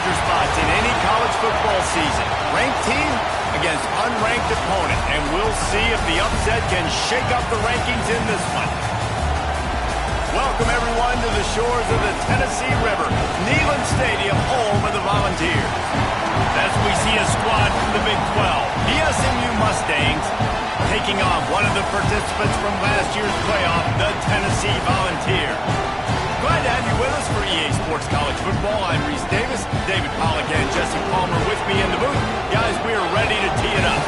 danger spots in any college football season. Ranked team against unranked opponent, and we'll see if the upset can shake up the rankings in this one. Welcome, everyone, to the shores of the Tennessee River, Neyland Stadium, home of the Volunteers. As we see a squad from the Big 12, the SMU Mustangs, taking on one of the participants from last year's playoff, the Tennessee Volunteers. Glad to have you with us for EA Sports College Football. I'm Reese Davis, David Pollack and Jesse Palmer with me in the booth. Guys, we are ready to tee it up.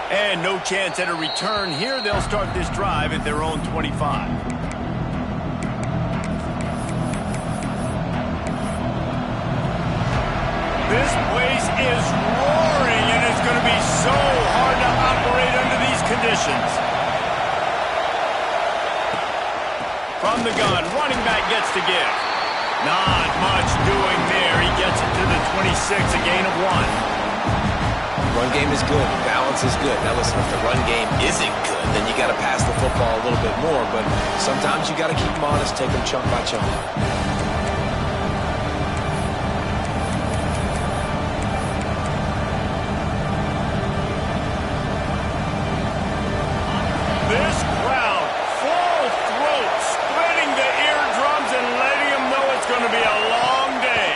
And no chance at a return here. They'll start this drive at their own 25. This place is roaring, and it's going to be so hard to operate under these conditions. From the gun, running back gets to give. Not much doing there. He gets it to the 26, a gain of 1. Run game is good. Balance is good. Now listen, if the run game isn't good, then you got to pass the football a little bit more. But sometimes you got to keep them honest, take them chunk by chunk. This crowd, full throat, splitting the eardrums and letting them know it's going to be a long day.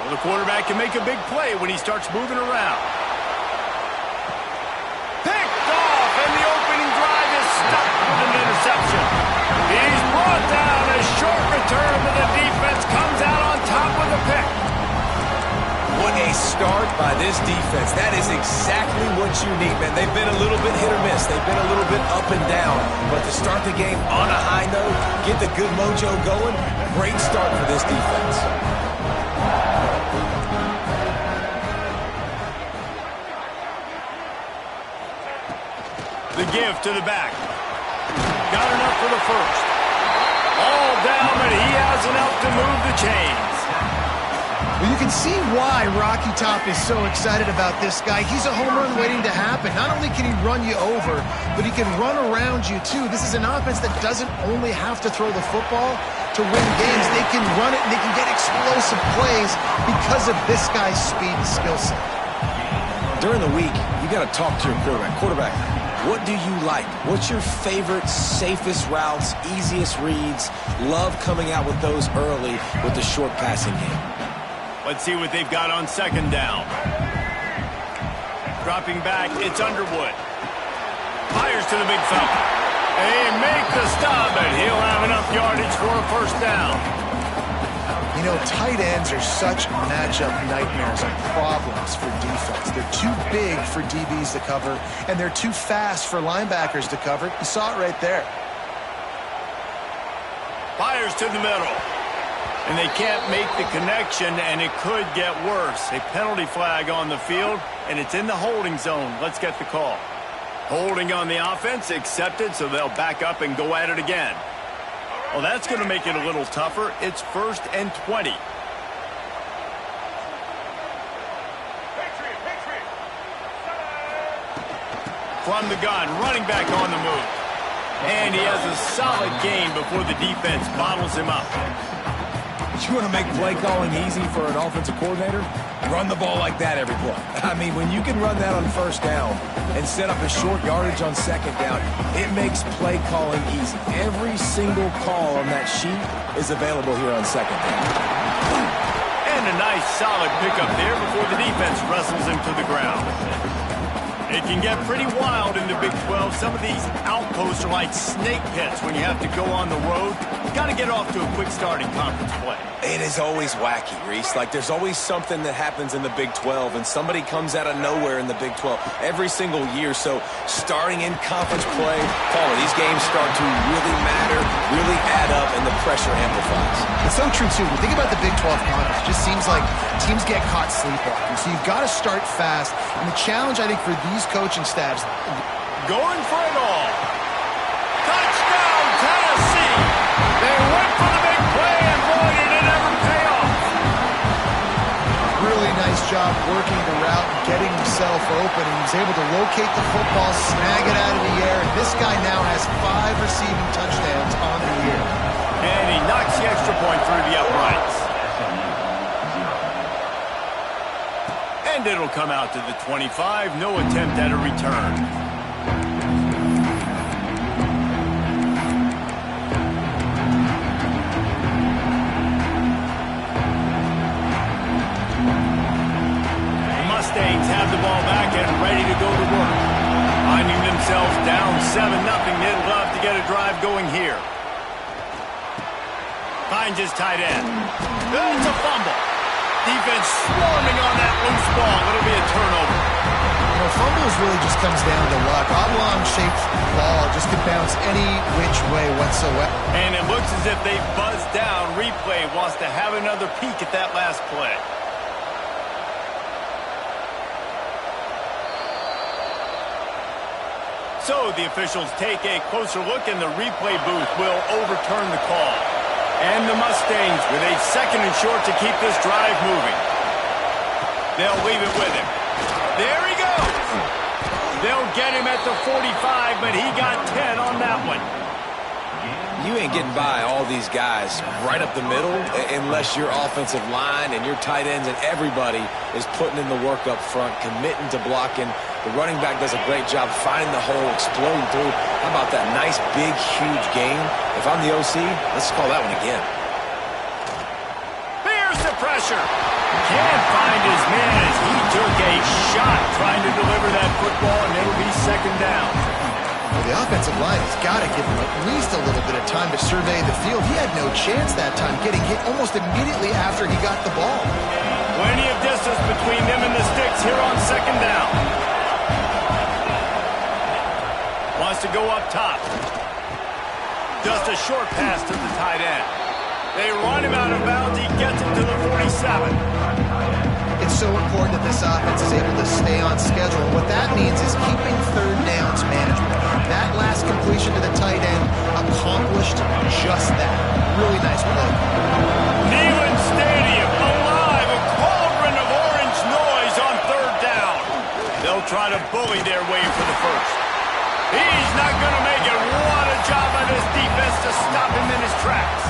The quarterback can make a big play when he starts moving around. Picked off, and the opening drive is stopped with an interception. He's brought down. A short return, but the defense comes out on top with a pick. What a start by this defense. That is exactly what you need, man. They've been a little bit hit or miss. They've been a little bit up and down. But to start the game on a high note, get the good mojo going, great start for this defense. The give to the back. Got enough for the first. All down, but he has enough to move the chains. Well, you can see why Rocky Top is so excited about this guy. He's a home run waiting to happen. Not only can he run you over, but he can run around you, too. This is an offense that doesn't only have to throw the football to win games. They can run it, and they can get explosive plays because of this guy's speed and skill set. During the week, you got to talk to your quarterback. What do you like? What's your favorite, safest routes, easiest reads? Love coming out with those early with the short passing game. Let's see what they've got on second down. Dropping back, it's Underwood. Fires to the big fella. They make the stop, and he'll have enough yardage for a first down. You know, tight ends are such matchup nightmares and problems for defense. They're too big for DBs to cover, and they're too fast for linebackers to cover. You saw it right there. Fires to the middle. And they can't make the connection, and it could get worse. A penalty flag on the field, and it's in the holding zone. Let's get the call. Holding on the offense, accepted, so they'll back up and go at it again. Well, that's going to make it a little tougher. It's 1st and 20. From the gun, running back on the move. And he has a solid gain before the defense bottles him up. You want to make play calling easy for an offensive coordinator? Run the ball like that every play. I mean, when you can run that on first down and set up a short yardage on second down, it makes play calling easy. Every single call on that sheet is available here on second down. And a nice solid pickup there before the defense wrestles him to the ground. It can get pretty wild in the Big 12. Some of these outposts are like snake pits when you have to go on the road. got to get off to a quick start in conference play. It is always wacky, Reese. Like, there's always something that happens in the Big 12, and somebody comes out of nowhere in the Big 12 every single year. So starting in conference play, these games start to really matter, really add up, and the pressure amplifies. It's so true, too. When you think about the Big 12 conference, it just seems like teams get caught sleepwalking. So you've got to start fast. And the challenge, I think, for these coaching staffs... Going for it all. Touchdown, Tennessee! They went for the big play, and boy, did it ever pay off. Really nice job working the route and getting himself open. He was able to locate the football, snag it out of the air, and this guy now has 5 receiving touchdowns on the year. And he knocks the extra point through the uprights. And it'll come out to the 25. No attempt at a return. Mustangs have the ball back and ready to go to work. Finding themselves down 7-0. They'd love to get a drive going here. Finds his tight end. It's a fumble. Defense swarming on that loose ball. It'll be a turnover. You know, fumbles really just comes down to luck. Oblong-shaped ball just could bounce any which way whatsoever. And it looks as if they buzzed down. Replay wants to have another peek at that last play. So the officials take a closer look, and the replay booth will overturn the call. And the Mustangs with a 2nd and short to keep this drive moving. They'll leave it with him. There he goes. They'll get him at the 45, but he got 10 on that one. You ain't getting by all these guys right up the middle unless your offensive line and your tight ends and everybody is putting in the work up front, committing to blocking. The running back does a great job finding the hole, exploding through. How about that nice, big, huge gain? If I'm the OC, let's call that one again. Here's the pressure. Can't find his man as he took a shot trying to deliver that football, and it'll be 2nd down. Well, the offensive line has got to give him at least a little bit of time to survey the field. He had no chance that time, getting hit almost immediately after he got the ball. Plenty of distance between them and the sticks here on 2nd down. Wants to go up top. Just a short pass to the tight end. They run him out of bounds. He gets it to the 47. It's so important that this offense is able to stay on schedule. And what that means is keeping 3rd downs management. That last completion to the tight end accomplished just that. Really nice play. Neyland Stadium alive. A cauldron of orange noise on 3rd down. They'll try to bully their way for the first. He's not going to make it. What a job by this defense to stop him in his tracks.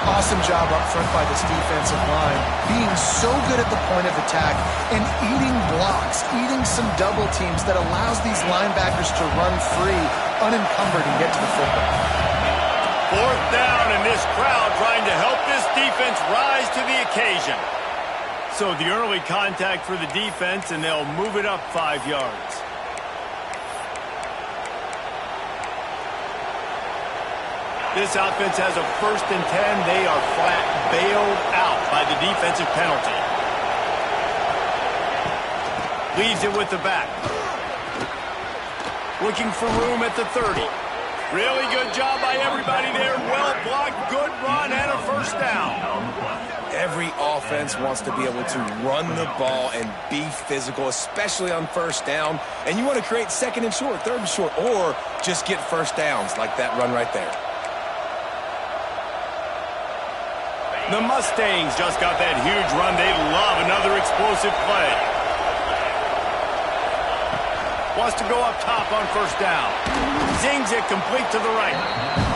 Awesome job up front by this defensive line, being so good at the point of attack and eating blocks, eating some double teams that allows these linebackers to run free, unencumbered, and get to the football. 4th down, and this crowd trying to help this defense rise to the occasion. So the early contact for the defense, and they'll move it up 5 yards. This offense has a 1st and 10. They are flat bailed out by the defensive penalty. Leaves it with the back. Looking for room at the 30. Really good job by everybody there. Well blocked, good run, and a 1st down. Every offense wants to be able to run the ball and be physical, especially on 1st down. And you want to create 2nd and short, 3rd and short, or just get 1st downs like that run right there. The Mustangs just got that huge run. They love another explosive play. Wants to go up top on 1st down. Zings it complete to the right.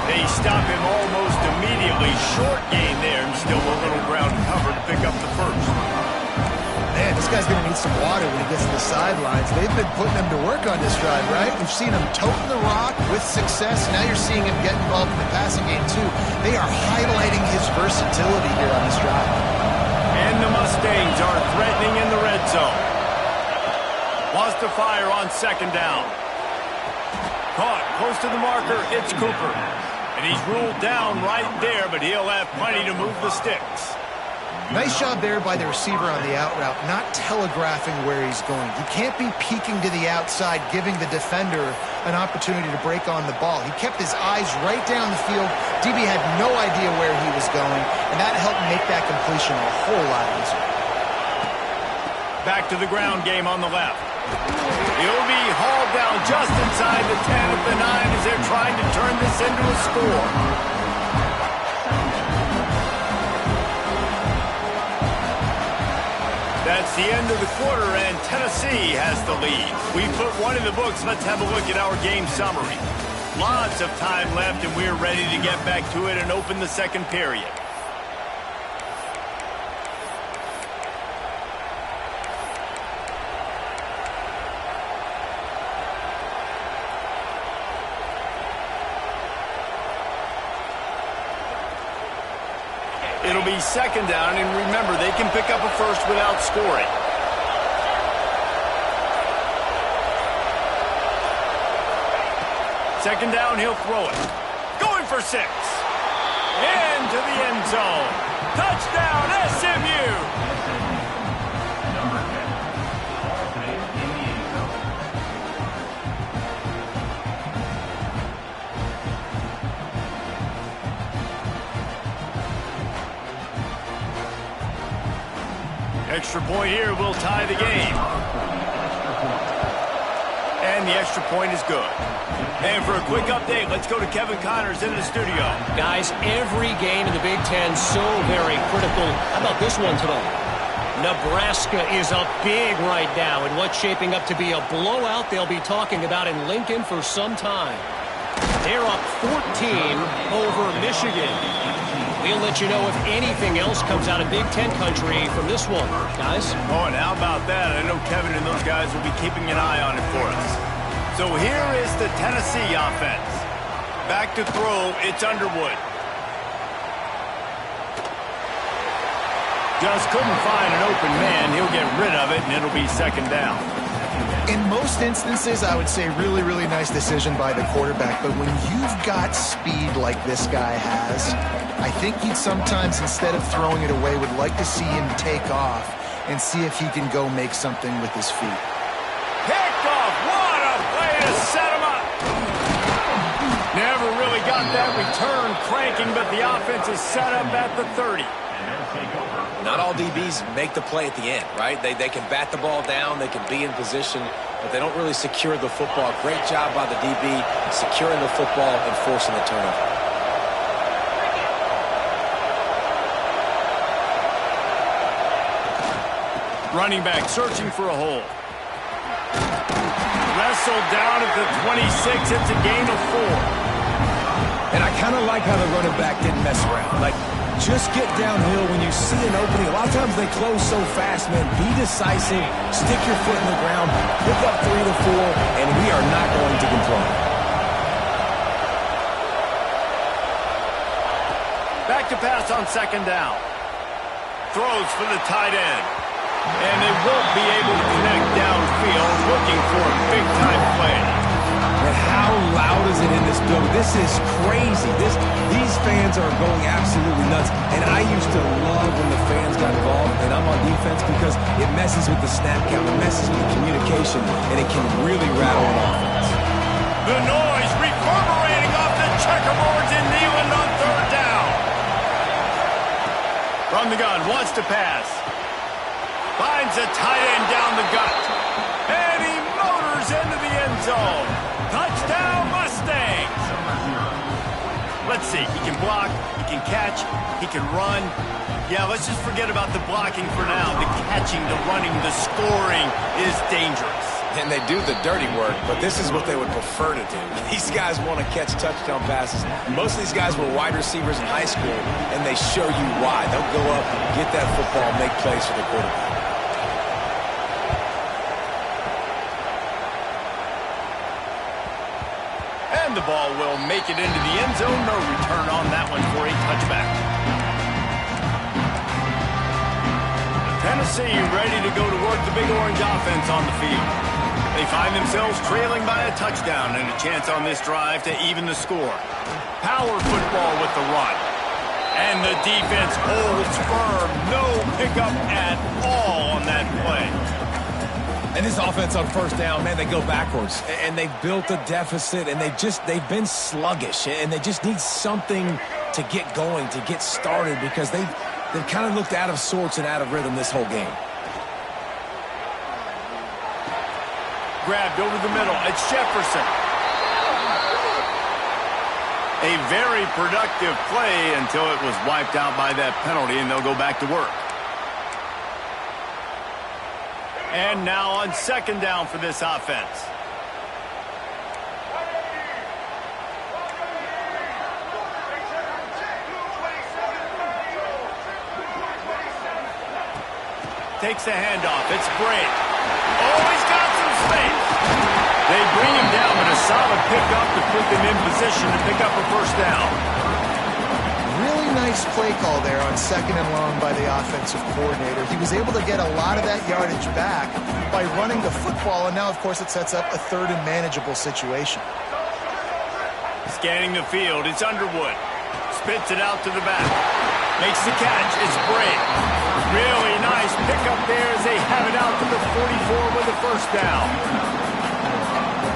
They stop him almost immediately. Short gain there, and still a little ground cover to pick up the 1st. Man, this guy's going to need some water when he gets to the sidelines. They've been putting him to work on this drive, right? We've seen him toting the rock with success. Now you're seeing him get involved in the passing game, too. They are highlighting his versatility here on this drive. And the Mustangs are threatening in the red zone. Wants to fire on 2nd down. Caught close to the marker. It's Cooper. And And he's ruled down right there, but he'll have plenty to move the sticks. Nice job there by the receiver on the out route, not telegraphing where he's going. You can't be peeking to the outside, giving the defender an opportunity to break on the ball. He kept his eyes right down the field. DB had no idea where he was going, and that helped make that completion a whole lot easier. Back to the ground game on the left. He'll be hauled down just inside the 10 at the 9 as they're trying to turn this into a score. That's the end of the quarter, and Tennessee has the lead. We put one in the books. Let's have a look at our game summary. Lots of time left, and we're ready to get back to it and open the second period. It'll be second down, and remember, they can pick up a first without scoring. Second down, he'll throw it. Going for 6. Into the end zone. Touchdown, SMU! Extra point here will tie the game. And the extra point is good. And for a quick update, let's go to Kevin Connors in the studio. Guys, every game in the Big Ten so very critical. How about this one today? Nebraska is up big right now in what's shaping up to be a blowout they'll be talking about in Lincoln for some time. They're up 14 over Michigan. We'll let you know if anything else comes out of Big Ten country from this one, guys. Oh, and how about that? I know Kevin and those guys will be keeping an eye on it for us. So here is the Tennessee offense. Back to throw, it's Underwood. Just couldn't find an open man. He'll get rid of it, and it'll be second down. In most instances, I would say really, really nice decision by the quarterback. But when you've got speed like this guy has, I think he'd sometimes, instead of throwing it away, would like to see him take off and see if he can go make something with his feet. Picked off. What a play to set him up. Never really got that return cranking, but the offense is set up at the 30. Not all DBs make the play at the end, right? They can bat the ball down, they can be in position, but they don't really secure the football. Great job by the DB securing the football and forcing the turnover. Running back searching for a hole. Wrestled down at the 26. It's a gain of 4. And I kind of like how the running back didn't mess around. Like, just get downhill when you see an opening. A lot of times they close so fast, man. Be decisive, stick your foot in the ground, pick up 3 to 4, and we are not going to complain. Back to pass on second down. Throws for the tight end. And they won't be able to connect downfield, looking for a big-time play. And how loud is it in this building? This is crazy. These fans are going absolutely nuts. And I used to love when the fans got involved, and I'm on defense, because it messes with the snap count, it messes with the communication, and it can really rattle an offense. The noise reverberating off the checkerboards in Neyland on third down. From the gun, wants to pass. Finds a tight end down the gut. And he motors into the end zone. Touchdown, Mustangs! Let's see. He can block, he can catch, he can run. Yeah, let's just forget about the blocking for now. The catching, the running, the scoring is dangerous. And they do the dirty work, but this is what they would prefer to do. These guys want to catch touchdown passes. Most of these guys were wide receivers in high school, and they show you why. They'll go up, get that football, make plays for the quarterback. And the ball will make it into the end zone. No return on that one for a touchback. Tennessee ready to go to work the Big Orange offense on the field. They find themselves trailing by a touchdown and a chance on this drive to even the score. Power football with the run. And the defense holds firm. No pickup at all on that play. And this offense on first down, man, they go backwards. And they've built a deficit, and they've been sluggish. And they just need something to get going, to get started, because they've kind of looked out of sorts and out of rhythm this whole game. Grabbed over the middle. It's Jefferson. A very productive play until it was wiped out by that penalty, and they'll go back to work. And now on second down for this offense. Takes the handoff. It's Bray. Oh, he's got some space. They bring him down, but a solid pickup to put them in position to pick up a first down. Really nice play call there on second and long by the offensive coordinator. He was able to get a lot of that yardage back by running the football, and now, of course, it sets up a third and manageable situation. Scanning the field, it's Underwood. Spits it out to the back. Makes the catch, it's Bray. Really nice pickup there as they have it out to the 44 with a first down.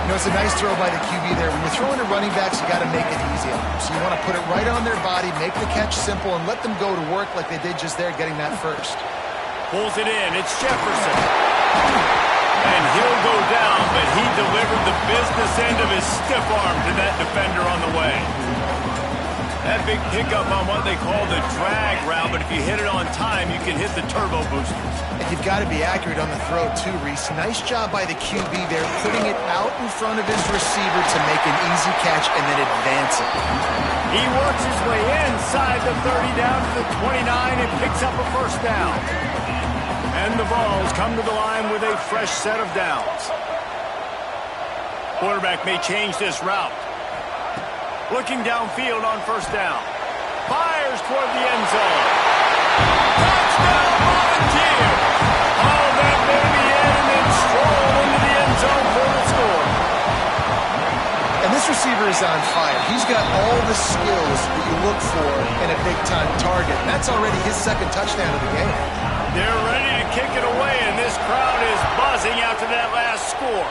You know, it's a nice throw by the QB there. When you're throwing to running backs, you got to make it easy on them. So you want to put it right on their body, make the catch simple, and let them go to work like they did just there, getting that first. Pulls it in. It's Jefferson. And he'll go down, but he delivered the business end of his stiff arm to that defender on the way. That big pickup on what they call the drag route, but if you hit it on time, you can hit the turbo boosters. And you've got to be accurate on the throw, too, Reese. Nice job by the QB there, putting it out in front of his receiver to make an easy catch and then advance it. He works his way inside the 30 down to the 29 and picks up a first down. And the Vols come to the line with a fresh set of downs. Quarterback may change this route. Looking downfield on first down. Fires toward the end zone. Touchdown, Volunteer! Oh, that may be it, and then stroll into the end zone for the score. And this receiver is on fire. He's got all the skills that you look for in a big-time target. And that's already his second touchdown of the game. They're ready to kick it away, and this crowd is buzzing after that last score.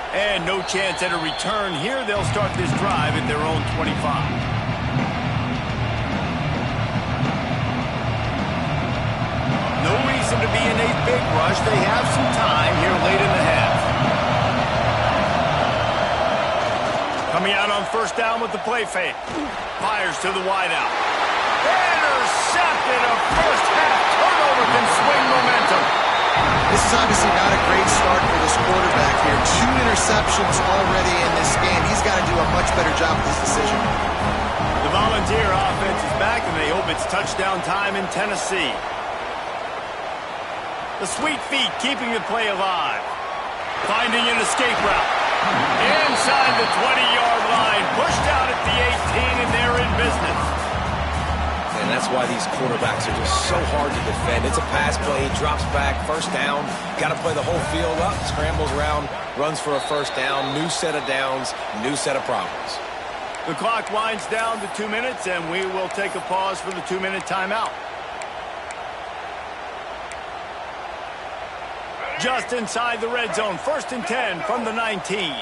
And no chance at a return here. They'll start this drive at their own 25. No reason to be in a big rush. They have some time here late in the half. Coming out on first down with the play fake. Fires to the wideout. Intercepted. A first half turnover can swing momentum. This is obviously not a great start for this quarterback here. 2 interceptions already in this game. He's got to do a much better job with his decision. The Volunteer offense is back, and they hope it's touchdown time in Tennessee. The sweet feet keeping the play alive. Finding an escape route. Inside the 20-yard line. Pushed out at the 18, and they're in business. And that's why these quarterbacks are just so hard to defend. It's a pass play, drops back, first down. Got to play the whole field up, scrambles around, runs for a first down, new set of downs, new set of problems. The clock winds down to 2 minutes, and we will take a pause for the 2-minute timeout. Just inside the red zone, 1st and 10 from the 19.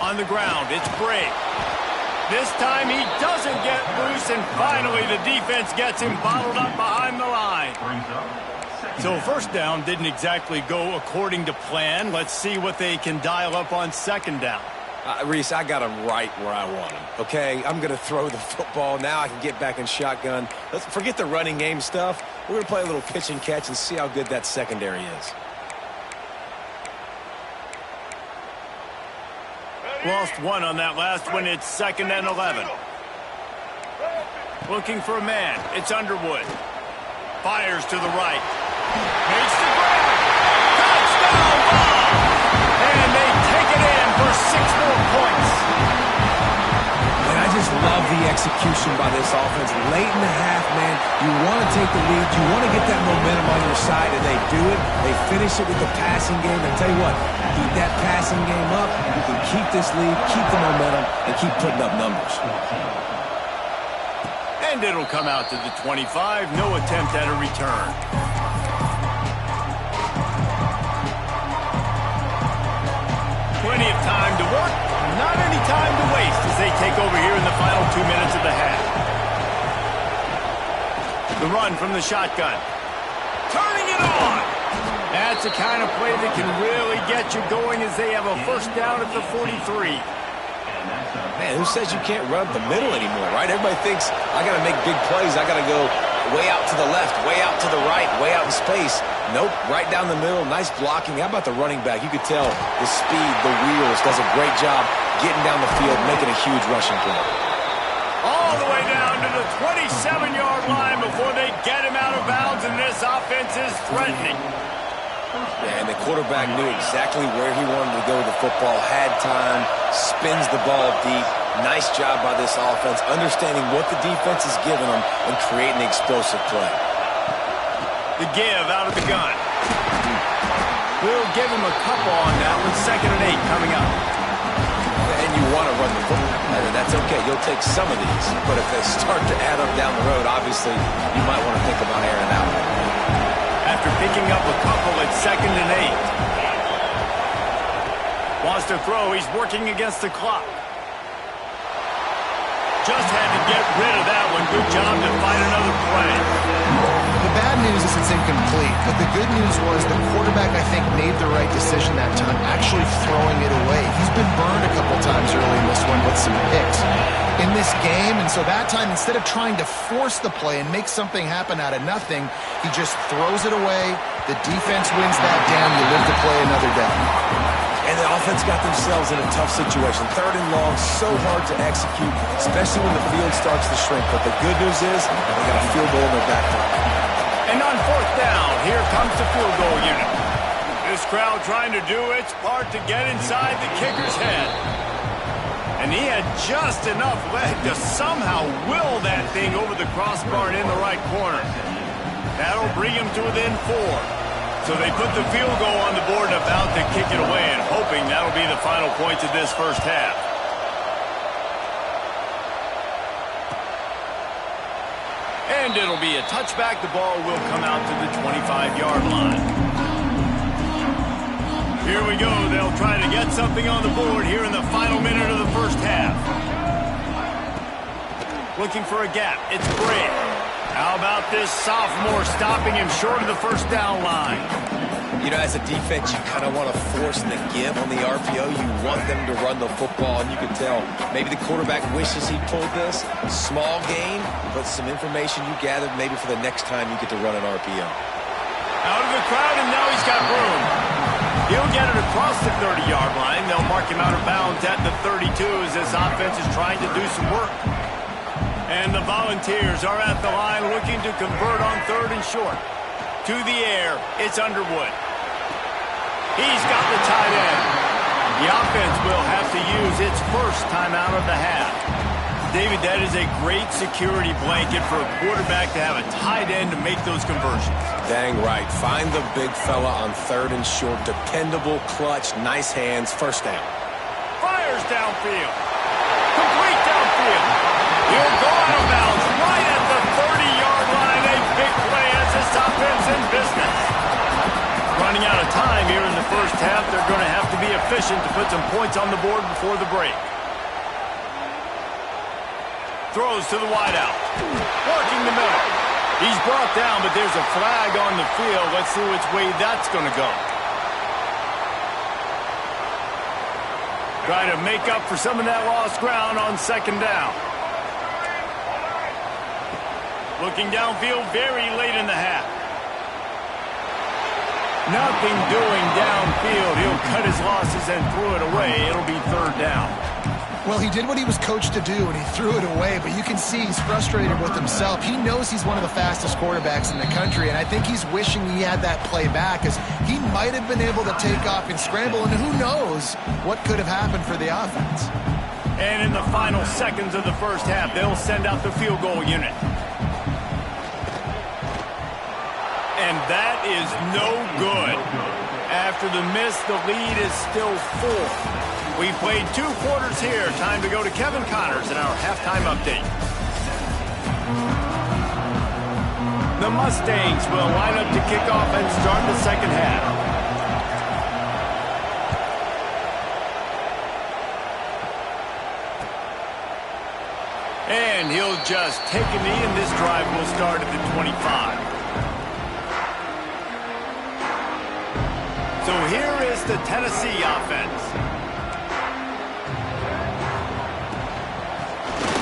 On the ground, it's Bray. This time he doesn't get loose, and finally the defense gets him bottled up behind the line. So first down didn't exactly go according to plan. Let's see what they can dial up on second down. Reese, I got him right where I want him, okay? I'm going to throw the football. Now I can get back in shotgun. Let's forget the running game stuff. We're going to play a little pitch and catch and see how good that secondary is. Lost one on that last one. It's 2nd and 11. Looking for a man. It's Underwood. Fires to the right. Makes the grab. Touchdown ball! And they take it in for 6 more points. execution by this offense. Late in the half, man, you want to take the lead. You want to get that momentum on your side, and they do it. They finish it with the passing game. And tell you what, keep that passing game up. You can keep this lead, keep the momentum, and keep putting up numbers. And it'll come out to the 25. No attempt at a return. Plenty of time to work. Not any time to waste as they take over here in the final 2 minutes of the half. The run from the shotgun. Turning it on. That's the kind of play that can really get you going as they have a first down at the 43. Man, who says you can't run up the middle anymore, right? Everybody thinks, I got to make big plays. I got to go way out to the left, way out to the right, way out in space. Nope, right down the middle. Nice blocking. How about the running back? You could tell the speed, the wheels, does a great job getting down the field, making a huge rushing play. All the way down to the 27-yard line before they get him out of bounds, and this offense is threatening. Yeah, and the quarterback knew exactly where he wanted to go with the football, had time, spins the ball deep. Nice job by this offense, understanding what the defense is giving them and creating the explosive play. The give out of the gun. We'll give him a couple on that one. 2nd and 8 coming up. And you want to run the football. That's okay. You'll take some of these. But if they start to add up down the road, obviously, you might want to think about airing out. After picking up a couple at 2nd and 8. Wants to throw. He's working against the clock. Just had to get rid of that one. Good job to find another play. The bad news is it's incomplete, but the good news was the quarterback, I think, made the right decision that time, actually throwing it away. He's been burned a couple times early in this one with some picks in this game, and so that time, instead of trying to force the play and make something happen out of nothing, he just throws it away. The defense wins that down. You live to play another down. And the offense got themselves in a tough situation. 3rd and long, so hard to execute, especially when the field starts to shrink. But the good news is they got a field goal in their back pocket. And on 4th down, here comes the field goal unit. This crowd trying to do its part to get inside the kicker's head. And he had just enough leg to somehow will that thing over the crossbar and in the right corner. That'll bring him to within 4. So they put the field goal on the board and about to kick it away, and hoping that'll be the final points of this first half. And it'll be a touchback. The ball will come out to the 25-yard line. Here we go. They'll try to get something on the board here in the final minute of the first half. Looking for a gap. It's Bray. How about this sophomore stopping him short of the first down line? You know, as a defense, you kind of want to force the give on the RPO. You want them to run the football, and you can tell maybe the quarterback wishes he pulled this. Small gain, but some information you gathered maybe for the next time you get to run an RPO. Out of the crowd, and now he's got room. He'll get it across the 30-yard line. They'll mark him out of bounds at the 32 as this offense is trying to do some work. And the Volunteers are at the line looking to convert on 3rd and short. To the air, it's Underwood. He's got the tight end. The offense will have to use its first timeout of the half. David, that is a great security blanket for a quarterback to have a tight end to make those conversions. Dang right. Find the big fella on 3rd and short. Dependable, clutch, nice hands, first down. Fires downfield. Complete downfield. He'll go out of bounds right at the 30-yard line. A big play as this offense in business. Running out of time here in the first half. They're going to have to be efficient to put some points on the board before the break. Throws to the wideout. Working the middle. He's brought down, but there's a flag on the field. Let's see which way that's going to go. Try to make up for some of that lost ground on 2nd down. Looking downfield very late in the half. Nothing doing downfield. He'll cut his losses and throw it away. It'll be 3rd down. Well, he did what he was coached to do, and he threw it away, but you can see he's frustrated with himself. He knows he's one of the fastest quarterbacks in the country, and I think he's wishing he had that play back, as he might have been able to take off and scramble, and who knows what could have happened for the offense. And in the final seconds of the first half, they'll send out the field goal unit. And that is no good. After the miss, the lead is still 4. We played 2 quarters here. Time to go to Kevin Connors in our halftime update. The Mustangs will line up to kick off and start the second half. And he'll just take a knee, and this drive will start at the 25. So here is the Tennessee offense.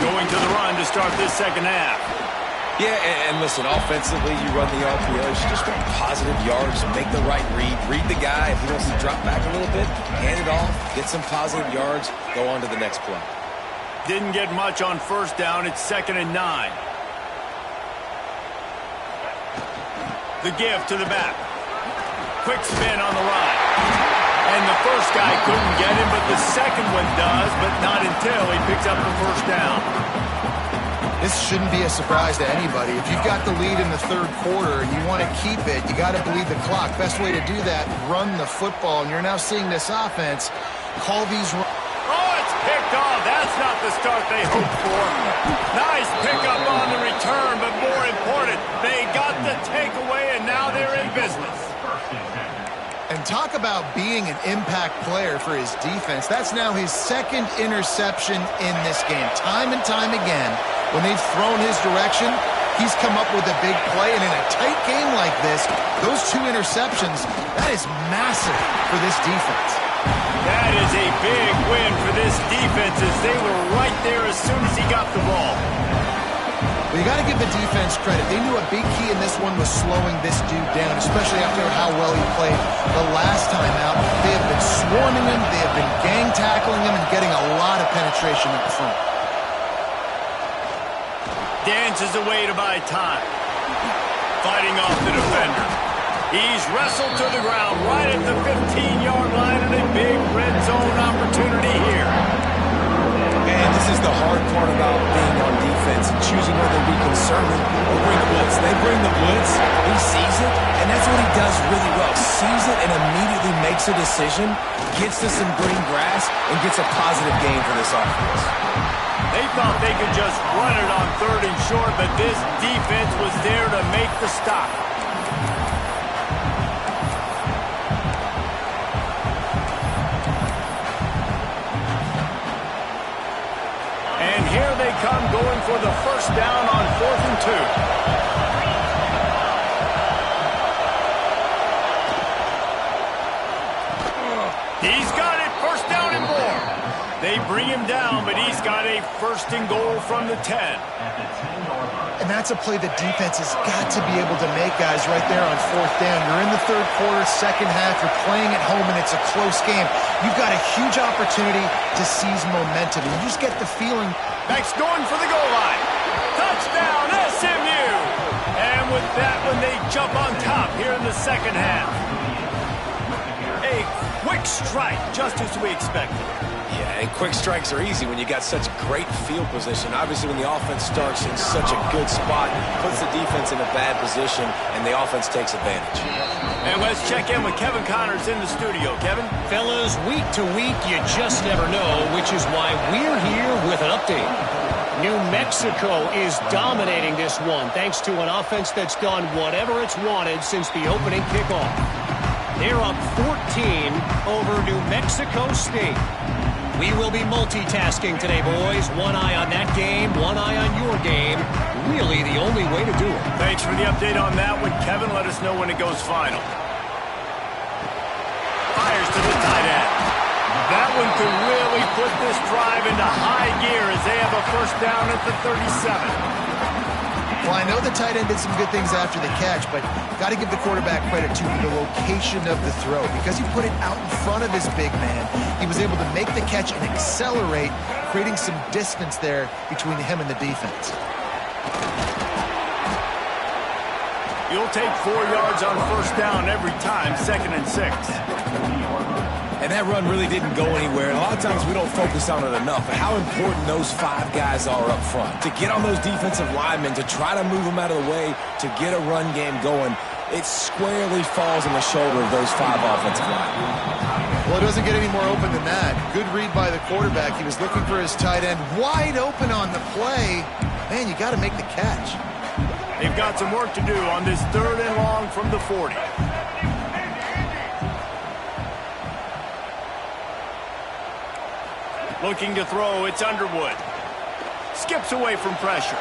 Going to the run to start this second half. Yeah, and listen, offensively, you run the RPOs, you just want positive yards, make the right read the guy. If he wants to drop back a little bit, hand it off, get some positive yards, go on to the next play. Didn't get much on first down. It's 2nd and 9. The give to the back. Quick spin on the ride. And the first guy couldn't get him, but the second one does, but not until he picks up the first down. This shouldn't be a surprise to anybody. If you've got the lead in the third quarter and you want to keep it, you got to bleed the clock. Best way to do that, run the football. And you're now seeing this offense call these runs. Picked off. That's not the start they hoped for. Nice pickup on the return, but more important, they got the takeaway, and now they're in business. And talk about being an impact player for his defense. That's now his 2nd interception in this game. Time and time again, when they've thrown his direction, he's come up with a big play. And in a tight game like this, those 2 interceptions, that is massive for this defense. That is a big win for this defense as they were right there as soon as he got the ball. Well, you got to give the defense credit. They knew a big key in this one was slowing this dude down, especially after how well he played the last time out. They have been swarming him, they have been gang tackling him, and getting a lot of penetration up front. Dances away to buy time. Fighting off the defender. He's wrestled to the ground right at the 15-yard line, and a big red zone opportunity here. And this is the hard part about being on defense and choosing whether to be conservative or bring the blitz. They bring the blitz, he sees it, and that's what he does really well. Sees it and immediately makes a decision, gets to some green grass, and gets a positive gain for this offense. They thought they could just run it on 3rd and short, but this defense was there to make the stop. Here they come going for the first down on 4th and 2. He's got it, first down and more. They bring him down, but he's got a 1st and goal from the 10. And that's a play the defense has got to be able to make, guys, right there on 4th down. You're in the third quarter, second half. You're playing at home, and it's a close game. You've got a huge opportunity to seize momentum. And you just get the feeling. Max going for the goal line. Touchdown, SMU! And with that one, they jump on top here in the second half. A quick strike, just as we expected. Yeah, and quick strikes are easy when you got such great field position. Obviously, when the offense starts in such a good spot, puts the defense in a bad position, and the offense takes advantage. And let's check in with Kevin Connors in the studio. Kevin? Fellas, week to week, you just never know, which is why we're here with an update. New Mexico is dominating this one, thanks to an offense that's done whatever it's wanted since the opening kickoff. They're up 14 over New Mexico State. We will be multitasking today, boys. One eye on that game, one eye on your game. Really the only way to do it. Thanks for the update on that one, Kevin. Let us know when it goes final. Fires to the tight end. That one could really put this drive into high gear as they have a first down at the 37. Well, I know the tight end did some good things after the catch, but got to give the quarterback credit to the location of the throw. Because he put it out in front of his big man, he was able to make the catch and accelerate, creating some distance there between him and the defense. You'll take 4 yards on first down every time, 2nd and 6. And that run really didn't go anywhere. And a lot of times we don't focus on it enough. But how important those 5 guys are up front. To get on those defensive linemen, to try to move them out of the way, to get a run game going, it squarely falls on the shoulder of those 5 offensive linemen. Well, it doesn't get any more open than that. Good read by the quarterback. He was looking for his tight end wide open on the play. Man, you got to make the catch. They've got some work to do on this 3rd and long from the 40. Looking to throw, it's Underwood. Skips away from pressure.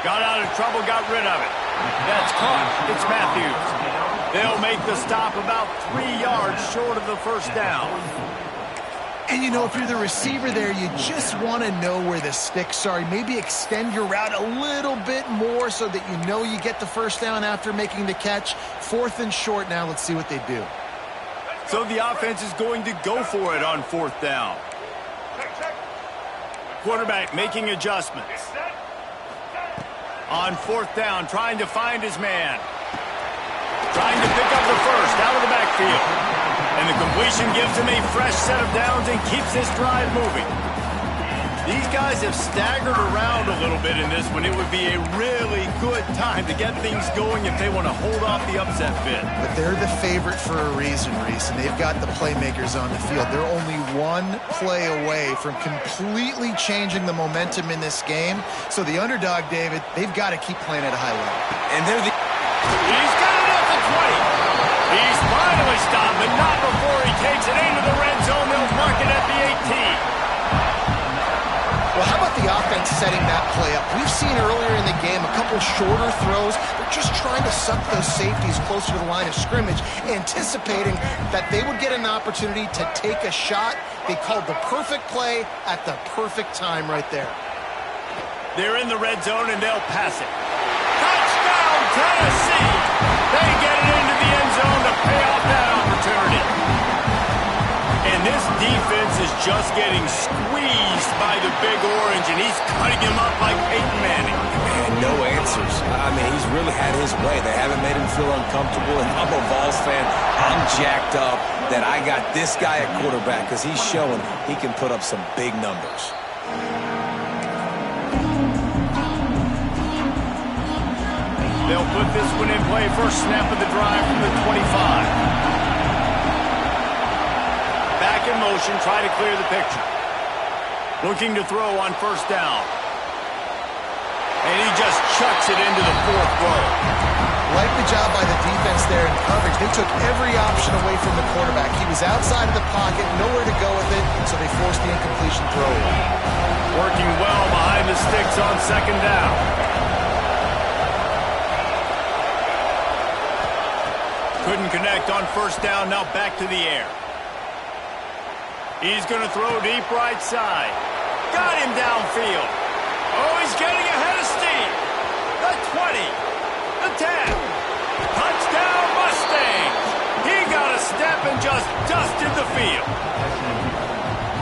Got out of trouble, got rid of it. That's caught. It's Matthews. They'll make the stop about 3 yards short of the first down. And, you know, if you're the receiver there, you just want to know where the sticks are. Maybe extend your route a little bit more so that you know you get the first down after making the catch. 4th and short now. Let's see what they do. So the offense is going to go for it on 4th down. Quarterback making adjustments. On 4th down, trying to find his man. Trying to pick up the first out of the backfield. And the completion gives him a fresh set of downs and keeps this drive moving. These guys have staggered around a little bit in this one. It would be a really good time to get things going if they want to hold off the upset bid. But they're the favorite for a reason, Reese, and they've got the playmakers on the field. They're only 1 play away from completely changing the momentum in this game. So the underdog, David, they've got to keep playing at a high level. And they're the... He's got it at the 20. He's finally stopped, but not before he takes it into the red zone. They'll mark it at the 18. Well, how about the offense setting that play up? We've seen earlier in the game a couple shorter throws. They're just trying to suck those safeties closer to the line of scrimmage, anticipating that they would get an opportunity to take a shot. They called the perfect play at the perfect time right there. They're in the red zone, and they'll pass it. Touchdown, Tennessee! They get it into the end zone to pay off that opportunity. And this defense is just getting squeezed by the Big Orange, and he's cutting him up like Peyton Manning. Man, no answers. I mean, he's really had his way. They haven't made him feel uncomfortable, and I'm a Vols fan. I'm jacked up that I got this guy at quarterback because he's showing he can put up some big numbers. They'll put this one in play. First snap of the drive from the 25. Back in motion, try to clear the picture. Looking to throw on 1st down. And he just chucks it into the 4th row. Like the job by the defense there in coverage. They took every option away from the quarterback. He was outside of the pocket, nowhere to go with it, so they forced the incompletion throw. Working well behind the sticks on 2nd down. Couldn't connect on 1st down, now back to the air. He's going to throw deep right side. Got him downfield. Oh, he's getting ahead of steam. The 20. The 10. Touchdown, Mustangs. He got a step and just dusted the field.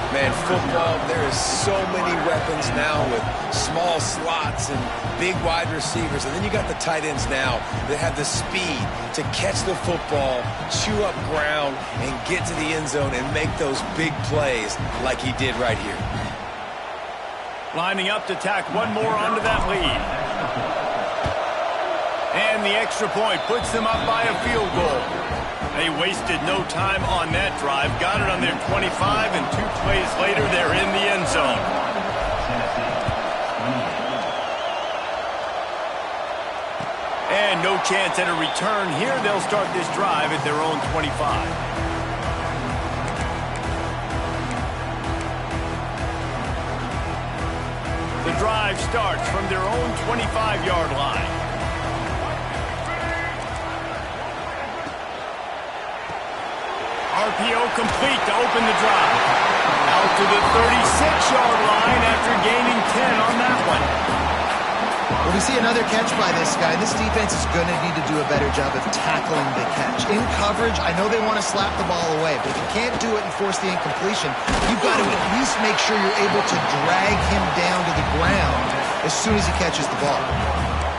Man, football, there is so many weapons now with small slots and big wide receivers. And then you got the tight ends now that have the speed to catch the football, chew up ground, and get to the end zone and make those big plays like he did right here. Lining up to tack one more onto that lead. And the extra point puts them up by a field goal. They wasted no time on that drive. Got it on their 25, and 2 plays later, they're in the end zone. And no chance at a return here. They'll start this drive at their own 25. The drive starts from their own 25-yard line. RPO complete to open the drive. Out to the 36-yard line after gaining 10 on that one. Well, we see another catch by this guy. This defense is going to need to do a better job of tackling the catch. In coverage, I know they want to slap the ball away, but if you can't do it and force the incompletion, you've got to at least make sure you're able to drag him down to the ground as soon as he catches the ball.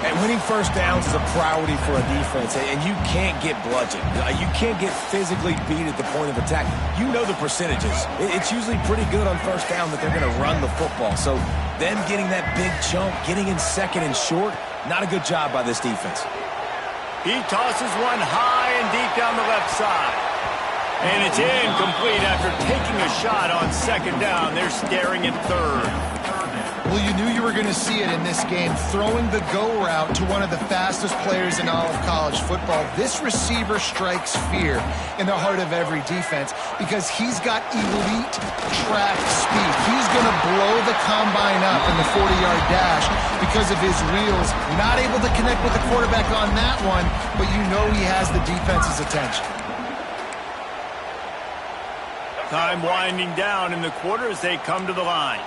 And winning first downs is a priority for a defense, and you can't get bludgeoned. You can't get physically beat at the point of attack. You know the percentages. It's usually pretty good on first down that they're going to run the football. So them getting that big chunk, getting in second and short, not a good job by this defense. He tosses one high and deep down the left side. And it's incomplete after taking a shot on second down. They're staring at third. Well, you knew you were going to see it in this game. Throwing the go route to one of the fastest players in all of college football. This receiver strikes fear in the heart of every defense because he's got elite track speed. He's going to blow the combine up in the 40-yard dash because of his wheels. Not able to connect with the quarterback on that one, but you know he has the defense's attention. Time winding down in the quarter as they come to the line.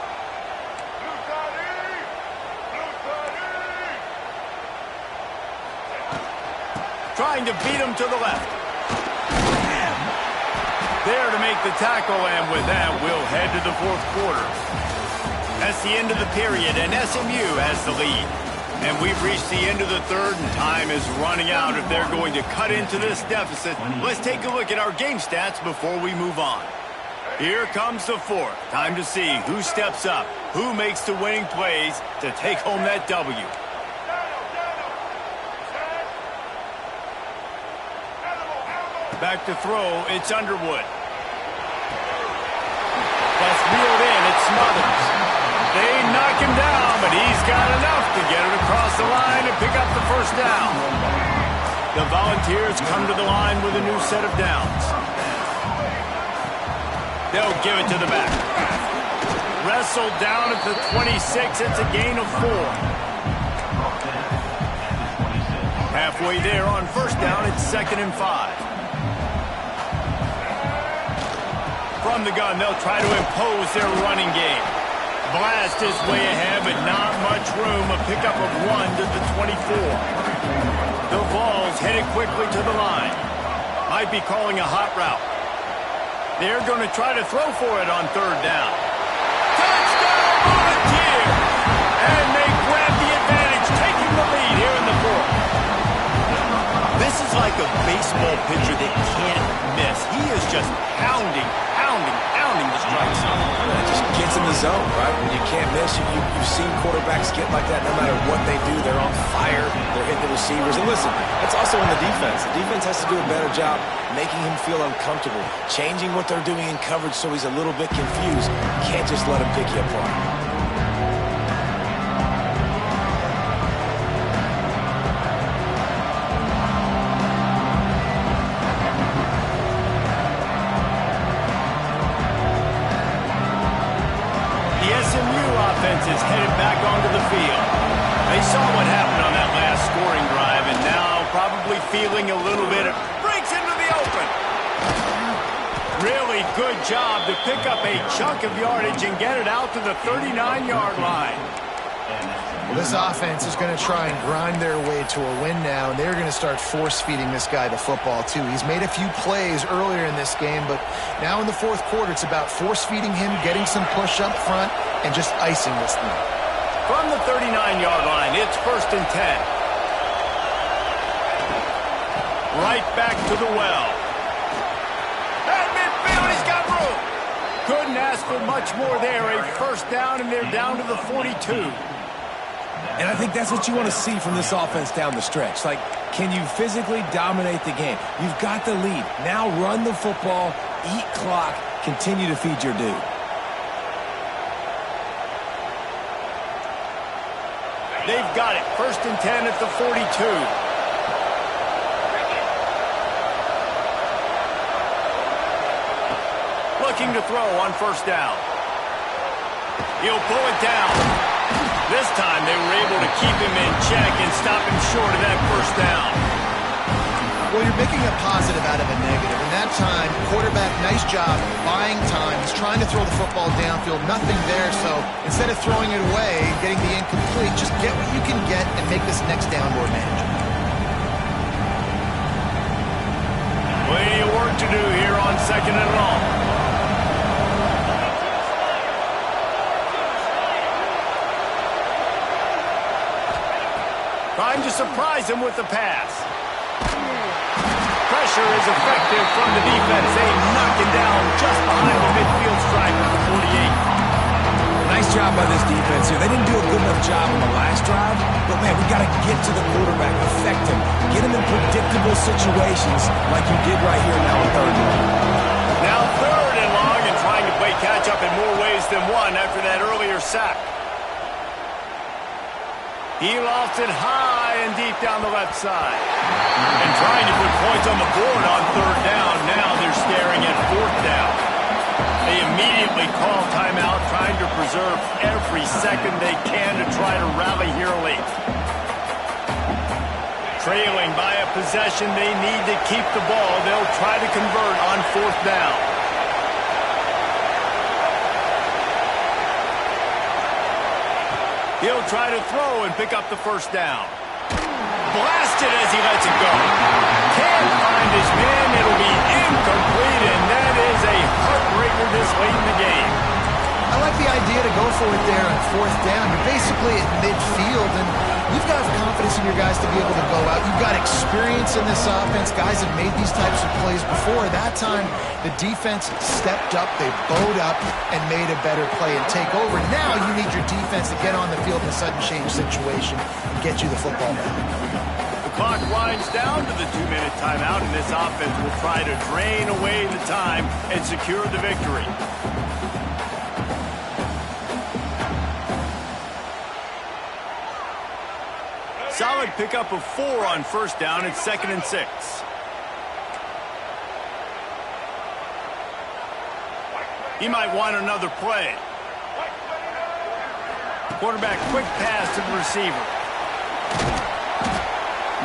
Trying to beat him to the left. There to make the tackle, and with that, we'll head to the fourth quarter. That's the end of the period, and SMU has the lead. And we've reached the end of the third, and time is running out if they're going to cut into this deficit. Let's take a look at our game stats before we move on. Here comes the fourth. Time to see who steps up, who makes the winning plays to take home that W. Back to throw, it's Underwood. That's reeled in, it's Smothers. They knock him down, but he's got enough to get it across the line and pick up the first down. The Volunteers come to the line with a new set of downs. They'll give it to the back. Wrestled down at the 26, it's a gain of 4. Halfway there on first down, it's 2nd and 5. From the gun, they'll try to impose their running game. Blast his way ahead, but not much room. A pickup of 1 to the 24. The Vols headed quickly to the line. Might be calling a hot route. They're going to try to throw for it on third down. Touchdown, Volunteers! And they grab the advantage, taking the lead here in the fourth. This is like a baseball pitcher that can't miss. He is just pounding the strike zone. It just gets in the zone, right? When you can't miss, you've seen quarterbacks get like that no matter what they do. They're on fire. They're hitting the receivers. And listen, that's also on the defense. The defense has to do a better job making him feel uncomfortable, changing what they're doing in coverage so he's a little bit confused. You can't just let him pick you apart. Is headed back onto the field. They saw what happened on that last scoring drive, and now probably feeling a little bit of breaks into the open. Really good job to pick up a chunk of yardage and get it out to the 39-yard line. Well, this offense is going to try and grind their way to a win now, and they're going to start force-feeding this guy the football, too. He's made a few plays earlier in this game, but now in the fourth quarter, it's about force-feeding him, getting some push up front, and just icing this thing. From the 39-yard line, it's 1st and 10. Right back to the well. At midfield, he's got room. Couldn't ask for much more there. A first down, and they're down to the 42. And I think that's what you want to see from this offense down the stretch. Like, can you physically dominate the game? You've got the lead. Now run the football, eat clock, continue to feed your dude. They've got it. 1st and 10 at the 42. Looking to throw on first down. He'll pull it down. This time they were able to keep him in check and stop him short of that first down. Well, you're making a positive out of a negative. And that time, quarterback, nice job, buying time. He's trying to throw the football downfield. Nothing there, so instead of throwing it away, getting the incomplete, just get what you can get and make this next down more manageable. Plenty of work to do here on 2nd and long. Trying to surprise him with the pass. Pressure is effective from the defense. They knock him down just behind the midfield stripe at the 48. Nice job by this defense here. They didn't do a good enough job on the last drive, but, man, we got to get to the quarterback, affect him, get him in predictable situations like you did right here now on third and long. Now third and long and trying to play catch-up in more ways than one after that earlier sack. He lost it high and deep down the left side. And trying to put points on the board on third down. Now they're staring at fourth down. They immediately call timeout, trying to preserve every second they can to try to rally here late. Trailing by a possession, they need to keep the ball. They'll try to convert on fourth down. He'll try to throw and pick up the first down. Blasted as he lets it go. Can't find his man. It'll be incomplete, and that is a heartbreaker this late in the game. I like the idea to go for it there on fourth down. You're basically at midfield, and you've got confidence in your guys to be able to go out. You've got experience in this offense. Guys have made these types of plays before. That time, the defense stepped up, they bowed up, and made a better play and take over. Now you need your defense to get on the field in a sudden change situation and get you the football back. The clock winds down to the 2-minute timeout, and this offense will try to drain away the time and secure the victory. Solid pickup of 4 on first down. It's 2nd and 6. He might want another play. Quarterback quick pass to the receiver.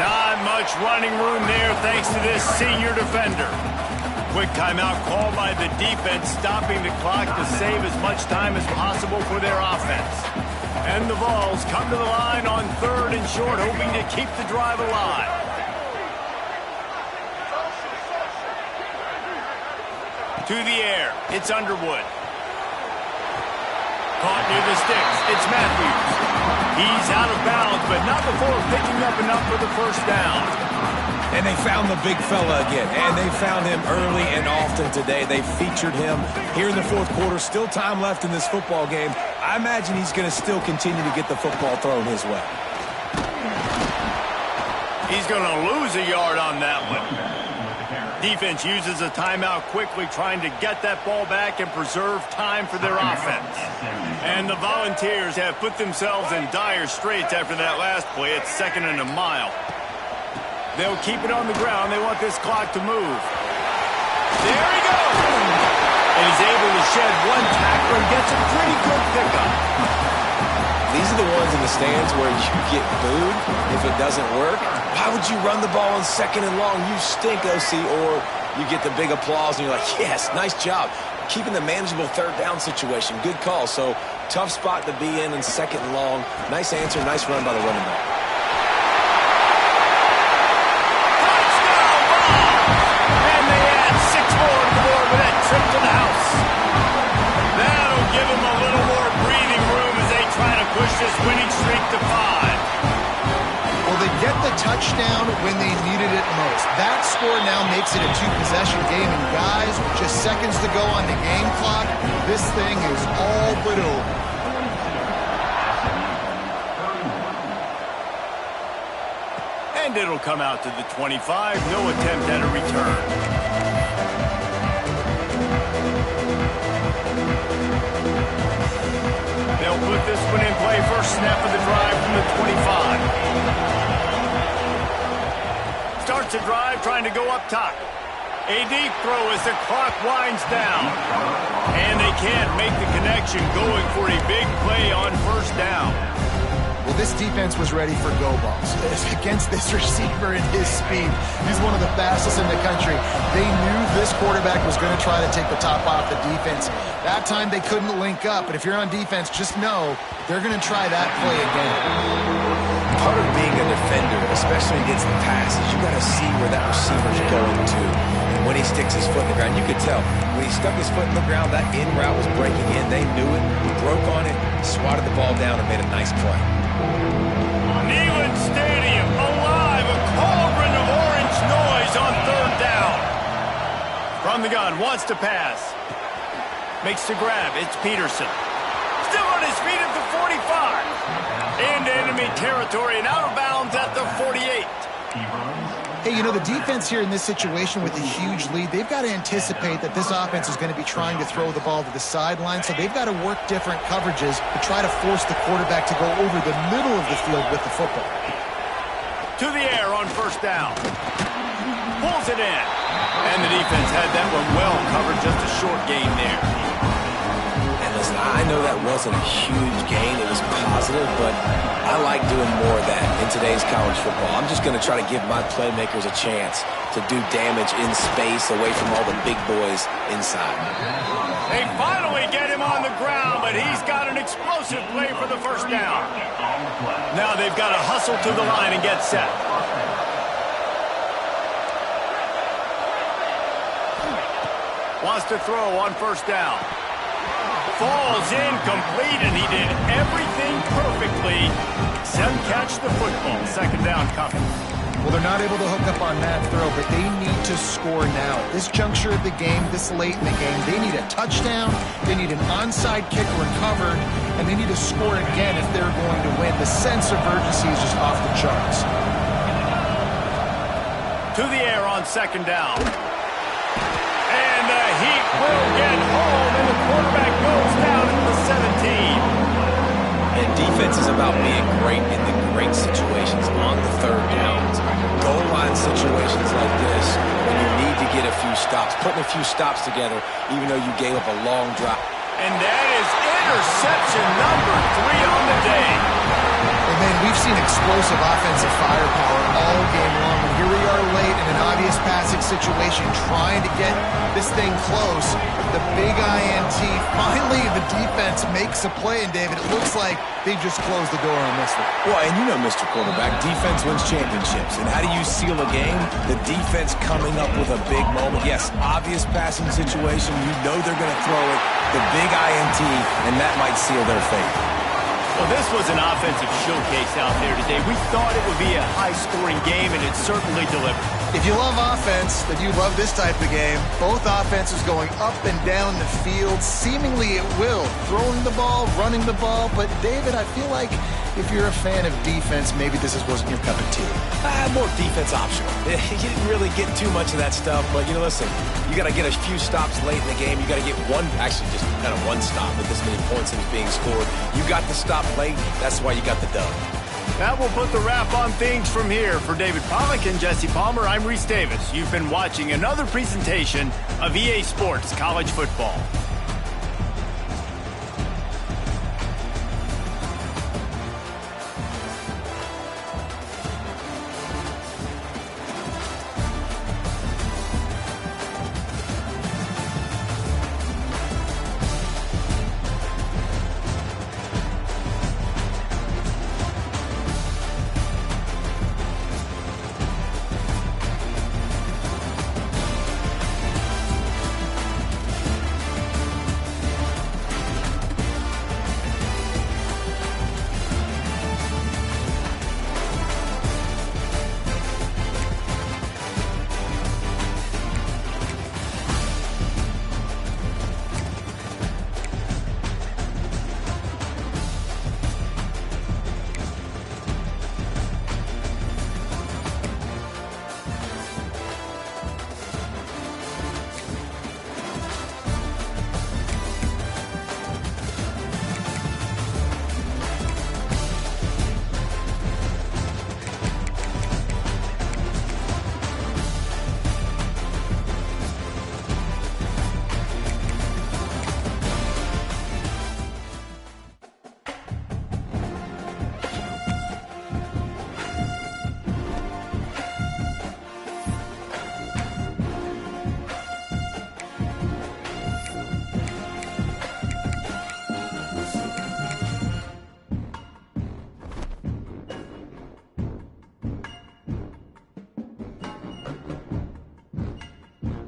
Not much running room there thanks to this senior defender. Quick timeout called by the defense, stopping the clock to save as much time as possible for their offense. And the Vols come to the line on 3rd and short, hoping to keep the drive alive. To the air, it's Underwood. Caught near the sticks, it's Matthews. He's out of bounds, but not before picking up enough for the first down. And they found the big fella again, and they found him early and often today. They featured him here in the fourth quarter. Still time left in this football game. I imagine he's going to still continue to get the football thrown his way. He's going to lose a yard on that one. Defense uses a timeout quickly, trying to get that ball back and preserve time for their offense. And the Volunteers have put themselves in dire straits after that last play. It's 2nd and a mile. They'll keep it on the ground. They want this clock to move. There he goes! And he's able to shed one tackle and gets a pretty good pickup. These are the ones in the stands where you get booed if it doesn't work. Why would you run the ball on 2nd and long? You stink, OC. Or you get the big applause and you're like, yes, nice job. Keeping the manageable 3rd down situation. Good call. So tough spot to be in 2nd and long. Nice answer, nice run by the running back. Trip to the house. That'll give him a little more breathing room as they try to push this winning streak to 5. Well, they get the touchdown when they needed it most. That score now makes it a 2-possession game, and guys, with just seconds to go on the game clock, this thing is all but over. And it'll come out to the 25. No attempt at a return. They'll put this one in play. First snap of the drive from the 25. Starts the drive trying to go up top. A deep throw as the clock winds down. And they can't make the connection, going for a big play on first down. Well, this defense was ready for go balls. Against this receiver and his speed, he's one of the fastest in the country. They knew this quarterback was going to try to take the top off the defense. That time they couldn't link up, but if you're on defense, just know they're going to try that play again. Part of being a defender, especially against the pass, is you got to see where that receiver's going to. And when he sticks his foot in the ground, you could tell. When he stuck his foot in the ground, that in route was breaking in. They knew it, broke on it, swatted the ball down, and made a nice play. Neyland Stadium From the gun, wants to pass. Makes the grab. It's Peterson. Still on his feet at the 45. Into enemy territory and out of bounds at the 48. Hey, you know, the defense here in this situation with a huge lead, they've got to anticipate that this offense is going to be trying to throw the ball to the sideline, so they've got to work different coverages to try to force the quarterback to go over the middle of the field with the football. To the air on first down. Pulls it in. And the defense had that one well covered, just a short gain there. And listen, I know that wasn't a huge gain. It was positive, but I like doing more of that in today's college football. I'm just going to try to give my playmakers a chance to do damage in space away from all the big boys inside. They finally get him on the ground, but he's got an explosive play for the first down. Now they've got to hustle to the line and get set. Wants to throw on first down. Falls incomplete, and he did everything perfectly except catch the football. Second down coming. Well, they're not able to hook up on that throw, but they need to score now. This juncture of the game, this late in the game, they need a touchdown, they need an onside kick recovered, and they need to score again if they're going to win. The sense of urgency is just off the charts. To the air on second down. And the Heat will get home, and the quarterback goes down at the 17. And defense is about being great in the great situations on the third downs. Goal line situations like this, when you need to get a few stops, putting a few stops together, even though you gave up a long drive. And that is interception number 3 on the day. And man, we've seen explosive offensive firepower all game long. And here we are late in an obvious passing situation, trying to get this thing close. The big INT, finally the defense makes a play, and David, it looks like they just closed the door on this one. Well, and you know, Mr. Quarterback, defense wins championships. And how do you seal a game? The defense coming up with a big moment. Yes, obvious passing situation. You know they're going to throw it. The big INT, and that might seal their fate. Well, this was an offensive showcase out there today. We thought it would be a high-scoring game, and it certainly delivered. If you love offense, then you love this type of game. Both offenses going up and down the field, seemingly at will. Throwing the ball, running the ball. But, David, I feel like if you're a fan of defense, maybe this wasn't your cup of tea. More defense optional. You didn't really get too much of that stuff, but, you know, listen, you got to get a few stops late in the game. You got to get actually just kind of one stop with this many points that is being scored. You got the stop late. That's why you got the dub. That will put the wrap on things from here. For David Pollack and Jesse Palmer, I'm Reese Davis. You've been watching another presentation of EA Sports College Football.